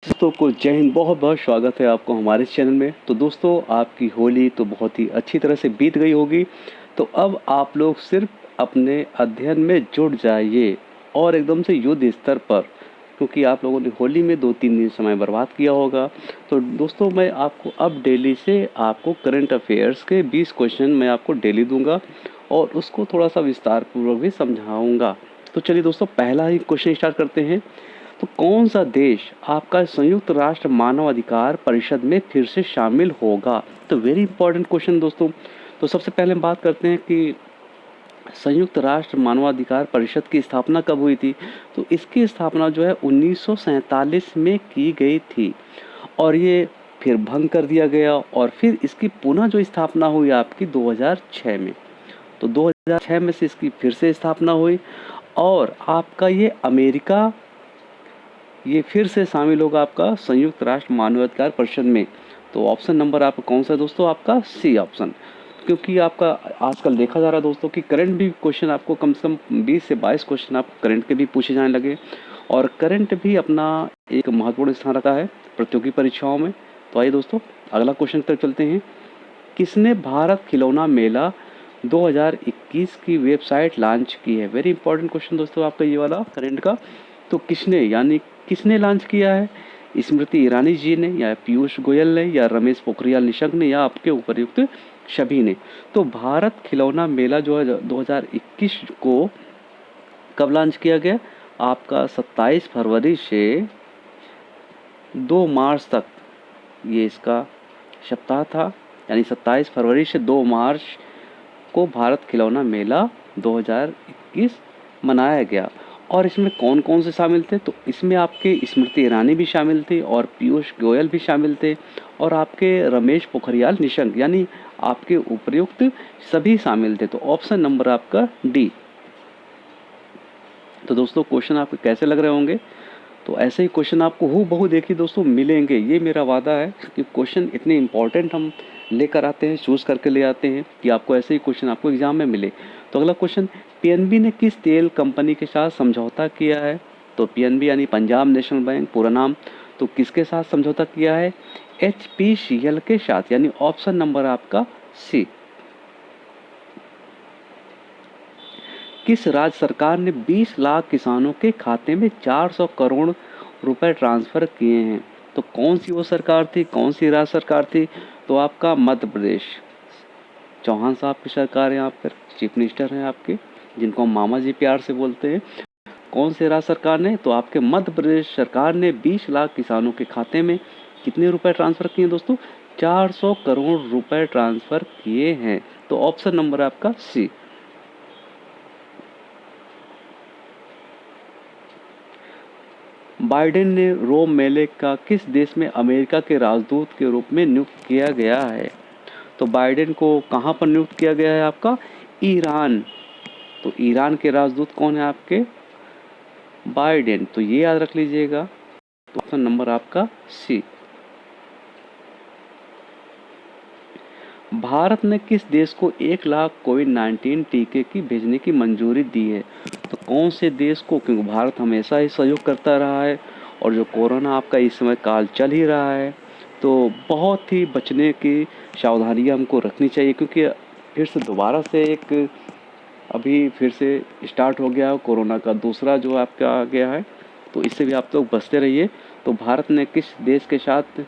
दोस्तों को जय हिंद। बहुत बहुत स्वागत है आपको हमारे चैनल में। तो दोस्तों, आपकी होली तो बहुत ही अच्छी तरह से बीत गई होगी। तो अब आप लोग सिर्फ अपने अध्ययन में जुट जाइए और एकदम से युद्ध स्तर पर, क्योंकि आप लोगों ने होली में 2-3 दिन समय बर्बाद किया होगा। तो दोस्तों, मैं आपको अब डेली से आपको करंट अफेयर्स के 20 क्वेश्चन मैं आपको डेली दूंगा और उसको थोड़ा सा विस्तार पूर्वक भी समझाऊंगा। तो चलिए दोस्तों, पहला ही क्वेश्चन स्टार्ट करते हैं। तो कौन सा देश आपका संयुक्त राष्ट्र मानव अधिकार परिषद में फिर से शामिल होगा? तो वेरी इंपॉर्टेंट क्वेश्चन दोस्तों। तो सबसे पहले हम बात करते हैं कि संयुक्त राष्ट्र मानवाधिकार परिषद की स्थापना कब हुई थी। तो इसकी स्थापना जो है 1947 में की गई थी और ये फिर भंग कर दिया गया और फिर इसकी पुनः जो स्थापना हुई आपकी 2006 में। तो 2006 में से इसकी फिर से स्थापना हुई और आपका ये अमेरिका ये फिर से शामिल होगा आपका संयुक्त राष्ट्र मानवाधिकार परिषद में। तो ऑप्शन नंबर आपका कौन सा है दोस्तों? आपका सी ऑप्शन। क्योंकि आपका आजकल देखा जा रहा है दोस्तों कि करंट भी क्वेश्चन आपको कम से कम 20 से 22 क्वेश्चन आप करंट के भी पूछे जाने लगे और करंट भी अपना एक महत्वपूर्ण स्थान रखा है प्रतियोगी परीक्षाओं में। तो आइए दोस्तों, अगला क्वेश्चन तक चलते हैं। किसने भारत खिलौना मेला 2021 की वेबसाइट लॉन्च की है? वेरी इंपॉर्टेंट क्वेश्चन दोस्तों आपका ये वाला करंट का। तो किसने, यानी किसने लॉन्च किया है? स्मृति ईरानी जी ने, या पीयूष गोयल ने, या रमेश पोखरियाल निशंक ने, या आपके उपर्युक्त सभी ने? तो भारत खिलौना मेला जो है 2021 को कब लॉन्च किया गया? आपका 27 फरवरी से 2 मार्च तक ये इसका सप्ताह था। यानी 27 फरवरी से 2 मार्च को भारत खिलौना मेला 2021 मनाया गया। और इसमें कौन कौन से शामिल थे? तो इसमें आपके स्मृति ईरानी भी शामिल थे और पीयूष गोयल भी शामिल थे और आपके रमेश पोखरियाल निशंक, यानी आपके उपर्युक्त सभी शामिल थे। तो ऑप्शन नंबर आपका डी। तो दोस्तों, क्वेश्चन आपको कैसे लग रहे होंगे? तो ऐसे ही क्वेश्चन आपको हूबहू देखिए दोस्तों मिलेंगे, ये मेरा वादा है कि क्वेश्चन इतने इंपॉर्टेंट हम लेकर आते हैं, चूज़ करके ले आते हैं कि आपको ऐसे ही क्वेश्चन आपको एग्जाम में मिले। तो अगला क्वेश्चन, पीएनबी ने किस तेल कंपनी के साथ समझौता किया है? तो पीएनबी यानी पंजाब नेशनल बैंक पूरा नाम। तो किसके साथ समझौता किया है? एचपीसीएल के साथ, यानी ऑप्शन नंबर आपका सी। किस राज्य सरकार ने 20 लाख किसानों के खाते में 400 करोड़ रुपए ट्रांसफ़र किए हैं? तो कौन सी वो सरकार थी, कौन सी राज्य सरकार थी? तो आपका मध्य प्रदेश, चौहान साहब की सरकार है, यहाँ पर चीफ मिनिस्टर हैं आपके, जिनको हम मामा जी प्यार से बोलते हैं। कौन से राज्य सरकार ने? तो आपके मध्य प्रदेश सरकार ने 20 लाख किसानों के खाते में कितने रुपए ट्रांसफ़र किए हैं दोस्तों? 400 करोड़ रुपए ट्रांसफ़र किए हैं। तो ऑप्शन नंबर आपका सी। बाइडेन ने रोम मेले का किस देश में अमेरिका के राजदूत के रूप में नियुक्त किया गया है? तो बाइडेन को कहाँ पर नियुक्त किया गया है आपका? ईरान। तो ईरान के राजदूत कौन है आपके? बाइडेन। तो ये याद रख लीजिएगा। तो ऑप्शन नंबर आपका सी। भारत ने किस देश को 1 लाख कोविड-19 टीके की भेजने की मंजूरी दी है? तो कौन से देश को? क्योंकि भारत हमेशा ही सहयोग करता रहा है और जो कोरोना आपका इस समय काल चल ही रहा है, तो बहुत ही बचने की सावधानियां हमको रखनी चाहिए, क्योंकि फिर से दोबारा से एक अभी फिर से स्टार्ट हो गया है कोरोना का दूसरा जो आपका आ गया है। तो इससे भी आप लोग बचते रहिए। तो भारत ने किस देश के साथ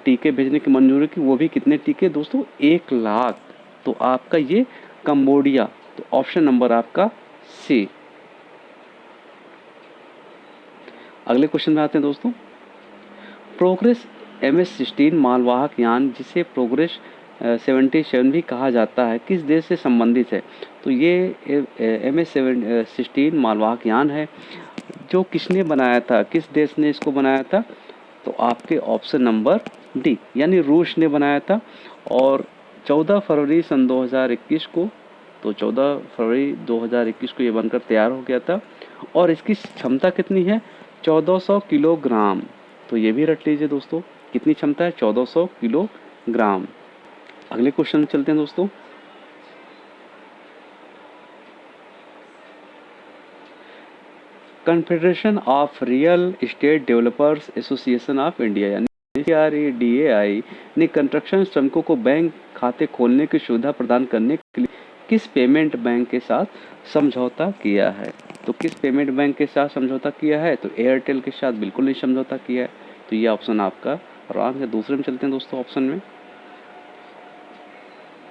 टीके भेजने की मंजूरी की? वो भी कितने टीके दोस्तों? 1 लाख। तो आपका ये कंबोडिया। तो ऑप्शन नंबर आपका सी। अगले क्वेश्चन में आते हैं दोस्तों। प्रोग्रेस MS-16 मालवाहक यान, जिसे प्रोग्रेस 77 भी कहा जाता है, किस देश से संबंधित है? तो ये MS-16 मालवाहक यान है जो किसने बनाया था, किस देश ने इसको बनाया था? तो आपके ऑप्शन नंबर डी, यानी रूस ने बनाया था। और 14 फरवरी सन 2021 को, तो 14 फरवरी 2021 को ये बनकर तैयार हो गया था और इसकी क्षमता कितनी है? 1400 किलोग्राम। तो ये भी रट लीजिए दोस्तों, कितनी क्षमता है? 1400 किलोग्राम। अगले क्वेश्चन में चलते हैं दोस्तों। Confederation of real estate developers association of India यानी CREDAI ने कंस्ट्रक्शन श्रमिकों को बैंक खाते खोलने की सुविधा प्रदान करने के लिए किस पेमेंट बैंक के साथ समझौता किया है? तो किस पेमेंट बैंक के साथ समझौता किया है? तो एयरटेल के साथ बिल्कुल नहीं समझौता किया है। तो ये ऑप्शन आपका रॉन्ग है। दूसरे में चलते हैं दोस्तों, ऑप्शन में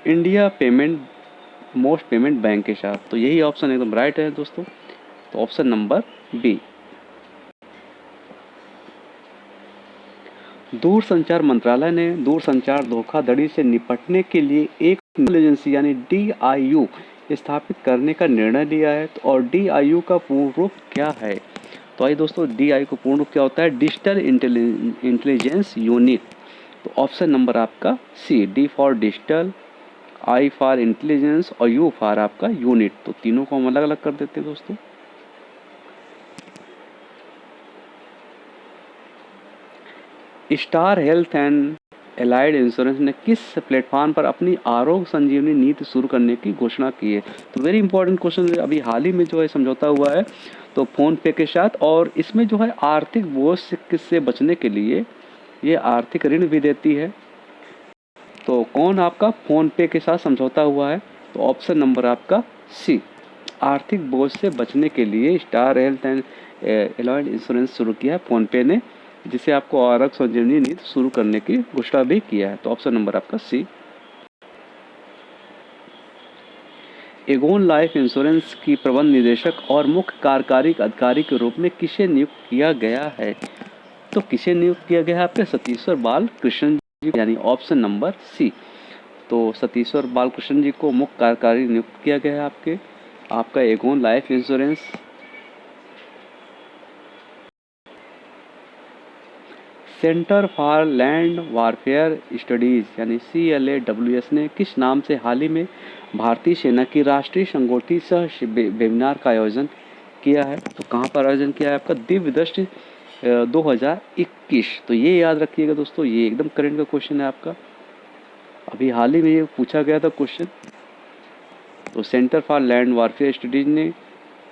India payment most payment bank के साथ। तो यही ऑप्शन एकदम राइट है दोस्तों। तो ऑप्शन नंबर बी। दूरसंचार मंत्रालय ने दूरसंचार धोखाधड़ी से निपटने के लिए एक एजेंसी यानी DIU स्थापित करने का निर्णय लिया है। तो और DIU का पूर्ण रूप क्या है? तो आइए दोस्तों, DIU का पूर्ण रूप क्या होता है? Digital intelligence unit. तो ऑप्शन नंबर आपका सी, D for digital, I for intelligence और U फॉर आपका यूनिट। तो तीनों को हम अलग अलग कर देते हैं दोस्तों। Star health and allied insurance ने किस प्लेटफॉर्म पर अपनी आरोग्य संजीवनी नीति शुरू करने की घोषणा की है? तो वेरी इंपॉर्टेंट क्वेश्चन, अभी हाल ही में जो है समझौता हुआ है तो फ़ोन पे के साथ, और इसमें जो है आर्थिक बोझ से बचने के लिए ये आर्थिक ऋण भी देती है। तो कौन आपका फ़ोन पे के साथ समझौता हुआ है? तो ऑप्शन नंबर आपका सी, आर्थिक बोझ से बचने के लिए star health and allied insurance शुरू किया है फ़ोन पे ने, जिसे आपको आरोग्य संजीवनी नीति शुरू करने की घोषणा भी किया है। तो ऑप्शन नंबर आपका सी। एगोन लाइफ इंश्योरेंस की प्रबंध निदेशक और मुख्य कार्यकारी अधिकारी के रूप में किसे नियुक्त किया गया है? तो किसे नियुक्त किया गया है? आपके सतीश्वर बालकृष्ण जी, यानी ऑप्शन नंबर सी। तो सतीश्वर बालकृष्ण जी को मुख्य कार्यकारी नियुक्त किया गया है आपका Aegon life insurance. Centre for land warfare studies यानी CLAWS ने किस नाम से हाल ही में भारतीय सेना की राष्ट्रीय संगोष्ठी सह वेबिनार का आयोजन किया है? तो कहाँ पर आयोजन किया है? आपका दिव्य दृष्टि 2021। तो ये याद रखिएगा दोस्तों, ये एकदम करंट का क्वेश्चन है आपका, अभी हाल ही में ये पूछा गया था क्वेश्चन। तो centre for land warfare studies ने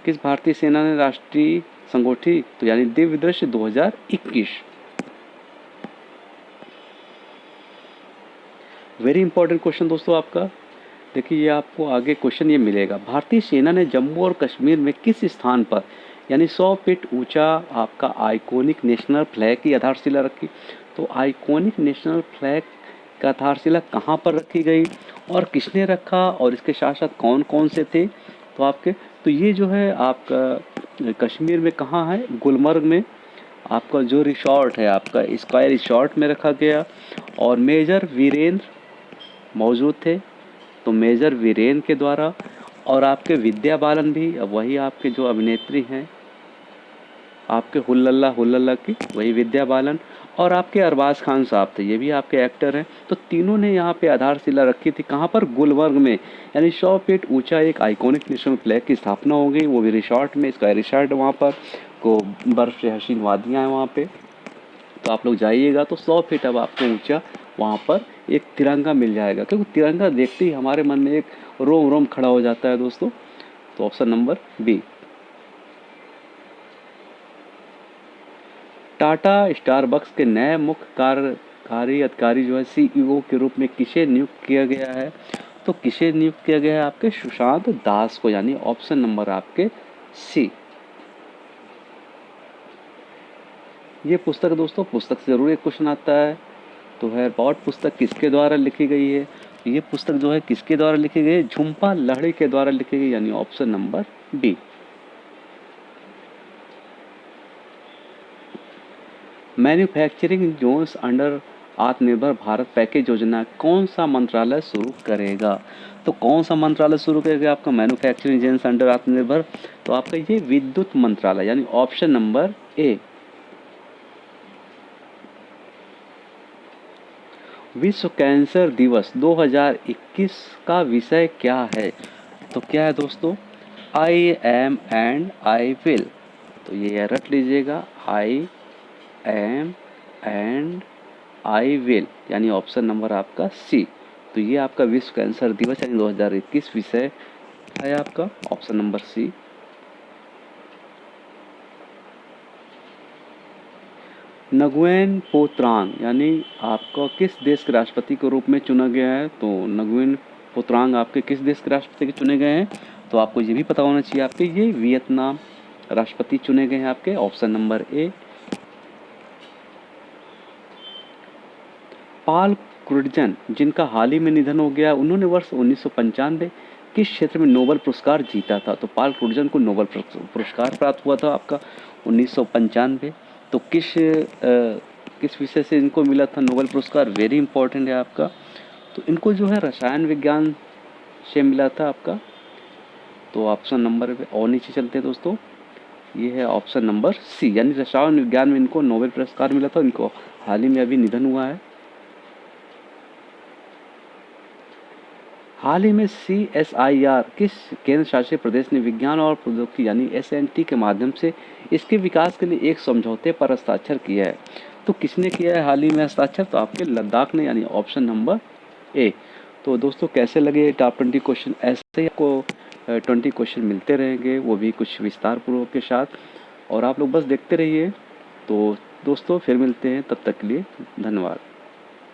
किस भारतीय सेना ने राष्ट्रीय संगोष्ठी, तो यानी दिव्य दृष्टि 2021। वेरी इंपॉर्टेंट क्वेश्चन दोस्तों आपका। देखिए ये आपको आगे क्वेश्चन ये मिलेगा, भारतीय सेना ने जम्मू और कश्मीर में किस स्थान पर यानी 100 फीट ऊंचा आपका आइकॉनिक नेशनल फ्लैग की आधारशिला रखी? तो आइकॉनिक नेशनल फ्लैग का आधारशिला कहाँ पर रखी गई और किसने रखा, और इसके साथ साथ कौन कौन से थे? तो आपके, तो ये जो है आपका कश्मीर में कहाँ है? गुलमर्ग में आपका जो रिसॉर्ट है आपका स्काई रिसॉर्ट में रखा गया। और मेजर वीरेंद्र मौजूद थे, तो मेजर वीरेन के द्वारा। और आपके विद्या बालन भी, अब वही आपके जो अभिनेत्री हैं आपके हुल्लल्ला हुल्लल्ला की, वही विद्या बालन। और आपके अरबाज खान साहब थे, ये भी आपके एक्टर हैं। तो तीनों ने यहाँ पे आधारशिला रखी थी, कहाँ पर? गुलमर्ग में, यानी 100 फीट ऊंचा एक आइकॉनिक नेशनल फ्लैग की स्थापना हो गई, वो भी रिसॉर्ट में, इसका रिसॉर्ट वहाँ पर को बर्फ़ से हसीन वादियाँ हैं वहाँ पे। तो आप लोग जाइएगा तो 100 फीट अब आपको ऊंचा वहाँ पर एक तिरंगा मिल जाएगा, क्योंकि तिरंगा देखते ही हमारे मन में एक रोम रोम खड़ा हो जाता है दोस्तों। तो option number B. Tata Starbucks के नए मुख्य कार्यकारी अधिकारी जो है CEO के रूप में किसे नियुक्त किया गया है? तो किसे नियुक्त किया गया है? आपके सुशांत दास को, यानी ऑप्शन नंबर आपके सी। ये पुस्तक दोस्तों, पुस्तक से ज़रूर एक क्वेश्चन आता है। तो है अबाउट पुस्तक किसके द्वारा लिखी गई है? ये पुस्तक जो है किसके द्वारा लिखी गई है? झुम्पा लाहिड़ी के द्वारा लिखी गई, यानी option number B. Manufacturing zones under Atmanirbhar Bharat package योजना कौन सा मंत्रालय शुरू करेगा? तो कौन सा मंत्रालय शुरू करेगा आपका मैन्युफैक्चरिंग जोन्स अंडर आत्मनिर्भर? तो आपका ये विद्युत मंत्रालय, यानी ऑप्शन नंबर ए। विश्व कैंसर दिवस 2021 का विषय क्या है? तो क्या है दोस्तों? I am and I will. तो ये रट लीजिएगा, I am and I will, यानी ऑप्शन नंबर आपका सी। तो ये आपका विश्व कैंसर दिवस यानी 2021 विषय है आपका, ऑप्शन नंबर सी। नगुएन पोत्रांग यानी आपका किस देश के राष्ट्रपति के रूप में चुना गया है? तो नगुएन पोत्रांग आपके किस देश के राष्ट्रपति के चुने गए हैं? तो आपको ये भी पता होना चाहिए आपके, ये वियतनाम राष्ट्रपति चुने गए हैं आपके, ऑप्शन नंबर ए। पाल क्रुडजन जिनका हाल ही में निधन हो गया, उन्होंने वर्ष 1995 किस क्षेत्र में नोबेल पुरस्कार जीता था? तो पाल क्रुडजन को नोबेल पुरस्कार प्राप्त हुआ था आपका 1995। तो किस विषय से इनको मिला था नोबेल पुरस्कार? वेरी इंपॉर्टेंट है आपका। तो इनको जो है रसायन विज्ञान से मिला था आपका। तो ऑप्शन नंबर पे और नीचे चलते हैं दोस्तों, ये है ऑप्शन नंबर सी, यानी रसायन विज्ञान में इनको नोबेल पुरस्कार मिला था। इनको हाल ही में अभी निधन हुआ है। हाल ही में CSIR किस केंद्र शासित प्रदेश ने विज्ञान और प्रौद्योगिकी यानी SNT के माध्यम से इसके विकास के लिए एक समझौते पर हस्ताक्षर किया है? तो किसने किया है हाल ही में हस्ताक्षर? तो आपके लद्दाख ने, यानी ऑप्शन नंबर ए। तो दोस्तों कैसे लगे टॉप 20 क्वेश्चन? ऐसे ही आपको 20 क्वेश्चन मिलते रहेंगे, वो भी कुछ विस्तार पूर्वक के साथ, और आप लोग बस देखते रहिए। तो दोस्तों फिर मिलते हैं, तब तक के लिए धन्यवाद।